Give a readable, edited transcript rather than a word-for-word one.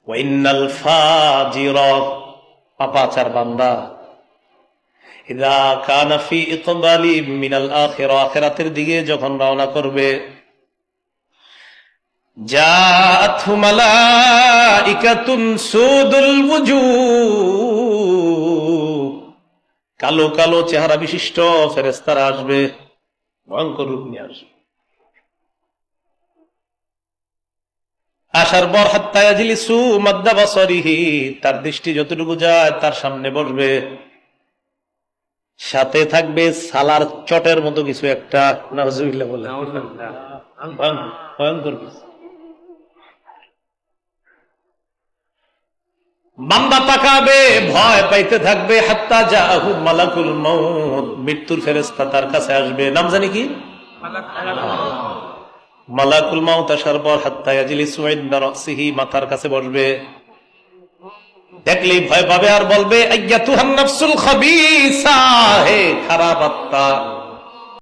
ওয়া ইন্নাল ফাজিরা, পাপাচার বান্দা, ইযা কানা ফি ইকবালি মিনাল আখিরা, আখিরাতের দিকে যখন রওনা করবে, জাআতহু মালাইকাতুন সুদুল ওয়ুজুহ, কালো কালো চেহারা বিশিষ্ট ফেরেশতারা আসবে, ভয়ঙ্কর রূপ নিয়ে আসবে। আসার পর হাত্তা ইয়াজলিসু মাদ্দা বাসারিহি, তার দৃষ্টি যতটুকু যায় তার সামনে বসবে, সাথে থাকবে সালার চটের মতো কিছু একটা, নাউজুবিল্লাহ বলে, ভয়ঙ্কর কিছু। বান্দা তাকাবে, ভয় পাইতে থাকবে, হাত্তা জাআহু মালাকুল মউত, মৃত্যুর ফেরেশতা তার কাছে আসবে। নাম জানি কি? মালাকুল মউত আসার পর হাত্তা ইয়াজলিসু ইনদা রাসিহি, মাথার কাছে বসবে। দেখলেই ভয় পাবে আর বলবে, আইয়াতুহান নাফসুল খাবিসা, হে খারাপ আত্মা,